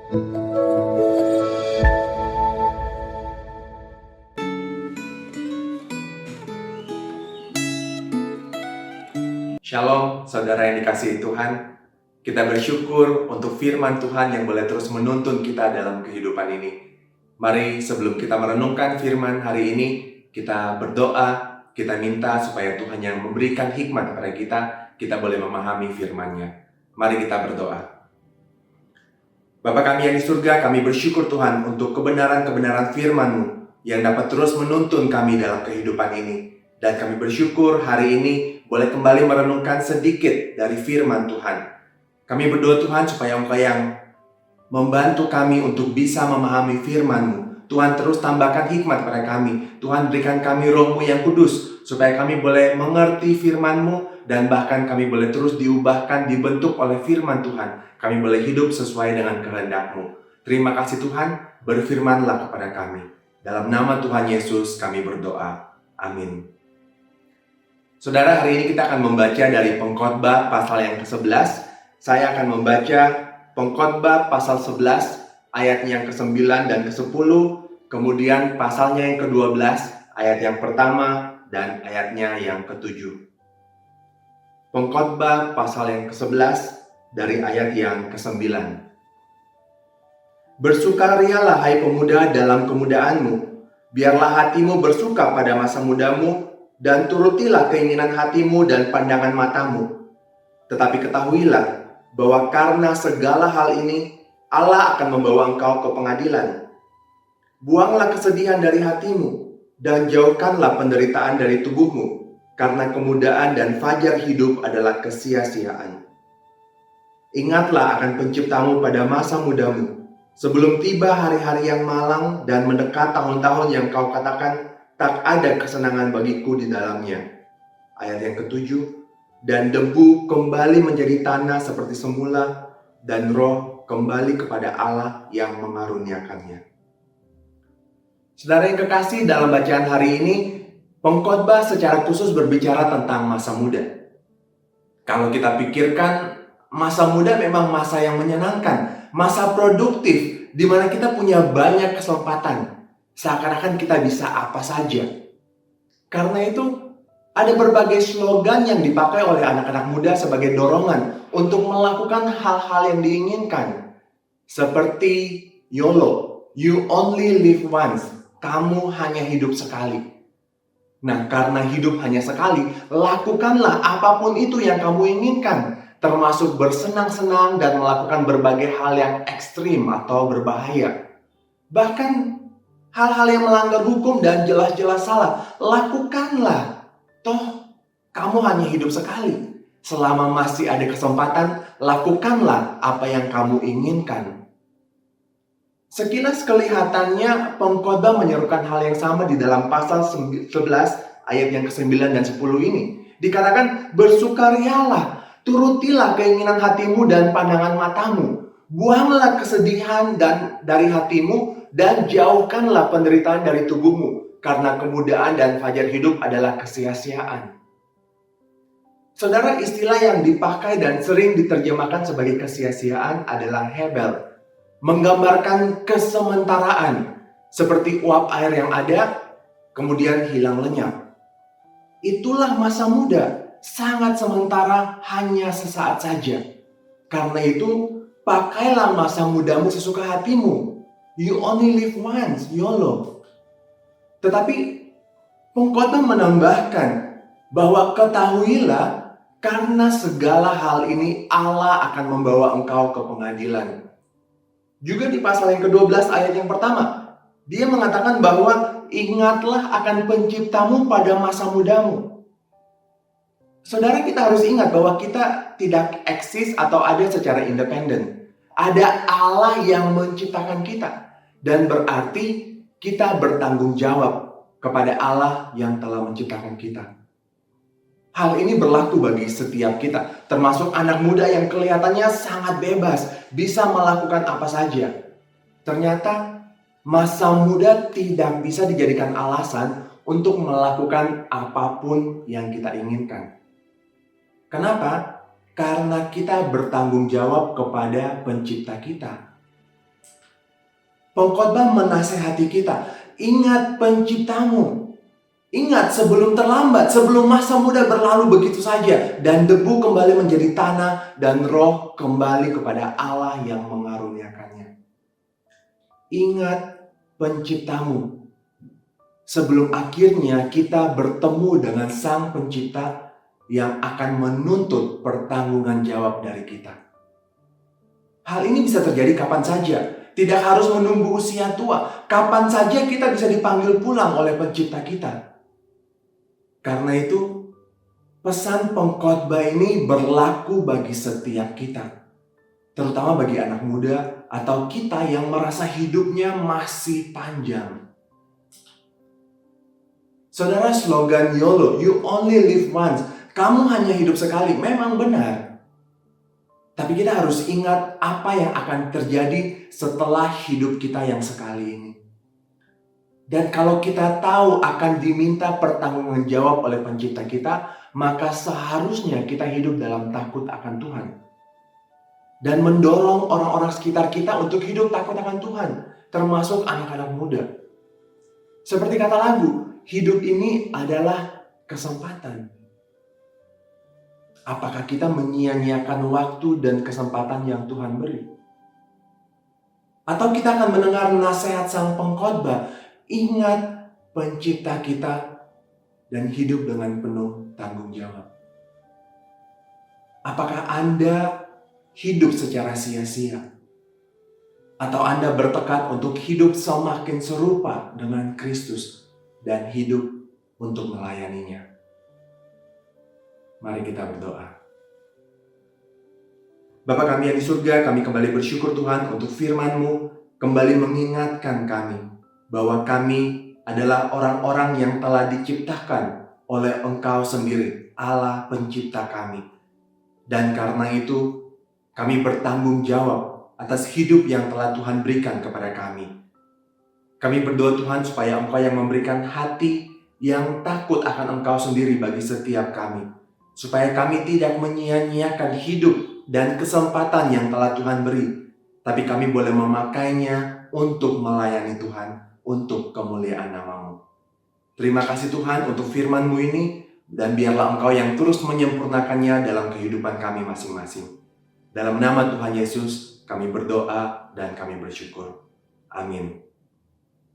Shalom, saudara yang dikasihi Tuhan. Kita bersyukur untuk firman Tuhan yang boleh terus menuntun kita dalam kehidupan ini. Mari sebelum kita merenungkan firman hari ini, kita berdoa, kita minta supaya Tuhan yang memberikan hikmat kepada kita boleh memahami firman-Nya. Mari kita berdoa. Bapa kami yang di surga, kami bersyukur Tuhan untuk kebenaran-kebenaran firman-Mu yang dapat terus menuntun kami dalam kehidupan ini. Dan kami bersyukur hari ini boleh kembali merenungkan sedikit dari firman Tuhan. Kami berdoa Tuhan supaya Engkau yang membantu kami untuk bisa memahami firman-Mu. Tuhan terus tambahkan hikmat pada kami. Tuhan berikan kami Roh-Mu yang kudus supaya kami boleh mengerti firman-Mu dan bahkan kami boleh terus diubahkan, dibentuk oleh firman Tuhan. Kami boleh hidup sesuai dengan kehendak-Mu. Terima kasih Tuhan, berfirmanlah kepada kami. Dalam nama Tuhan Yesus kami berdoa. Amin. Saudara, hari ini kita akan membaca dari Pengkhotbah pasal yang ke-11. Saya akan membaca Pengkhotbah pasal 11, ayat yang ke-9 dan ke-10, kemudian pasalnya yang ke-12, ayat yang pertama, dan ayatnya yang ke-7. Pengkhotbah pasal yang ke-11, dari ayat yang ke-9. Bersukarialah hai pemuda dalam kemudaanmu, biarlah hatimu bersuka pada masa mudamu, dan turutilah keinginan hatimu dan pandangan matamu. Tetapi ketahuilah bahwa karena segala hal ini, Allah akan membawa engkau ke pengadilan. Buanglah kesedihan dari hatimu, dan jauhkanlah penderitaan dari tubuhmu, karena kemudaan dan fajar hidup adalah kesia-siaan. Ingatlah akan penciptamu pada masa mudamu, sebelum tiba hari-hari yang malang dan mendekat tahun-tahun yang kau katakan, tak ada kesenangan bagiku di dalamnya. Ayat yang ke-7, dan debu kembali menjadi tanah seperti semula, dan roh kembali kepada Allah yang mengaruniakannya. Saudara yang kekasih, dalam bacaan hari ini, pengkhotbah secara khusus berbicara tentang masa muda. Kalau kita pikirkan, masa muda memang masa yang menyenangkan, masa produktif, di mana kita punya banyak kesempatan. Seakan-akan kita bisa apa saja. Karena itu, ada berbagai slogan yang dipakai oleh anak-anak muda sebagai dorongan untuk melakukan hal-hal yang diinginkan. Seperti YOLO, you only live once, kamu hanya hidup sekali. Nah, karena hidup hanya sekali, lakukanlah apapun itu yang kamu inginkan, termasuk bersenang-senang dan melakukan berbagai hal yang ekstrim atau berbahaya. Bahkan hal-hal yang melanggar hukum dan jelas-jelas salah, lakukanlah. Toh, kamu hanya hidup sekali. Selama masih ada kesempatan, lakukanlah apa yang kamu inginkan. Sekilas kelihatannya pengkhotbah menyerukan hal yang sama di dalam pasal 11 ayat yang ke-9 dan 10 ini. Dikatakan, bersukarialah, turutilah keinginan hatimu dan pandangan matamu. Buanglah kesedihan dari hatimu dan jauhkanlah penderitaan dari tubuhmu, karena kemudaan dan fajar hidup adalah kesia-siaan. Saudara, istilah yang dipakai dan sering diterjemahkan sebagai kesia-siaan adalah hebel, menggambarkan kesementaraan, seperti uap air yang ada, kemudian hilang lenyap. Itulah masa muda, sangat sementara, hanya sesaat saja. Karena itu, pakailah masa mudamu sesuka hatimu. You only live once, YOLO. Tetapi pengkhotbah menambahkan bahwa ketahuilah karena segala hal ini Allah akan membawa engkau ke pengadilan. Juga di pasal yang ke-12 ayat yang pertama, dia mengatakan bahwa ingatlah akan penciptamu pada masa mudamu. Saudara, kita harus ingat bahwa kita tidak eksis atau ada secara independen. Ada Allah yang menciptakan kita. Dan berarti kita bertanggung jawab kepada Allah yang telah menciptakan kita. Hal ini berlaku bagi setiap kita, termasuk anak muda yang kelihatannya sangat bebas, bisa melakukan apa saja. Ternyata masa muda tidak bisa dijadikan alasan untuk melakukan apapun yang kita inginkan. Kenapa? Karena kita bertanggung jawab kepada pencipta kita. Pengkhotbah menasehati kita, ingat penciptamu. Ingat sebelum terlambat, sebelum masa muda berlalu begitu saja, dan debu kembali menjadi tanah, dan roh kembali kepada Allah yang mengaruniakannya. Ingat penciptamu. Sebelum akhirnya kita bertemu dengan Sang Pencipta yang akan menuntut pertanggungan jawab dari kita. Hal ini bisa terjadi kapan saja. Tidak harus menunggu usia tua. Kapan saja kita bisa dipanggil pulang oleh Pencipta kita. Karena itu, pesan pengkhotbah ini berlaku bagi setiap kita. Terutama bagi anak muda atau kita yang merasa hidupnya masih panjang. Saudara, slogan YOLO, you only live once, kamu hanya hidup sekali, memang benar. Tapi kita harus ingat apa yang akan terjadi setelah hidup kita yang sekali ini. Dan kalau kita tahu akan diminta pertanggungan jawab oleh Pencipta kita, maka seharusnya kita hidup dalam takut akan Tuhan. Dan mendorong orang-orang sekitar kita untuk hidup takut akan Tuhan, termasuk anak-anak muda. Seperti kata lagu, hidup ini adalah kesempatan. Apakah kita menyia-nyiakan waktu dan kesempatan yang Tuhan beri? Atau kita akan mendengar nasihat Sang Pengkhotbah, ingat Pencipta kita dan hidup dengan penuh tanggung jawab. Apakah Anda hidup secara sia-sia? Atau Anda bertekad untuk hidup semakin serupa dengan Kristus dan hidup untuk melayaninya? Mari kita berdoa. Bapa kami yang di surga, kami kembali bersyukur Tuhan untuk firman-Mu kembali mengingatkan kami bahwa kami adalah orang-orang yang telah diciptakan oleh Engkau sendiri, Allah Pencipta kami. Dan karena itu, kami bertanggung jawab atas hidup yang telah Tuhan berikan kepada kami. Kami berdoa Tuhan supaya Engkau yang memberikan hati yang takut akan Engkau sendiri bagi setiap kami. Supaya kami tidak menyia-nyiakan hidup dan kesempatan yang telah Tuhan beri. Tapi kami boleh memakainya untuk melayani Tuhan, untuk kemuliaan nama-Mu. Terima kasih Tuhan untuk firman-Mu ini, dan biarlah Engkau yang terus menyempurnakannya dalam kehidupan kami masing-masing. Dalam nama Tuhan Yesus, kami berdoa dan kami bersyukur. Amin.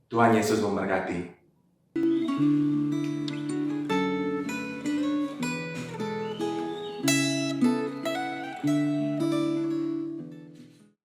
Tuhan Yesus memberkati.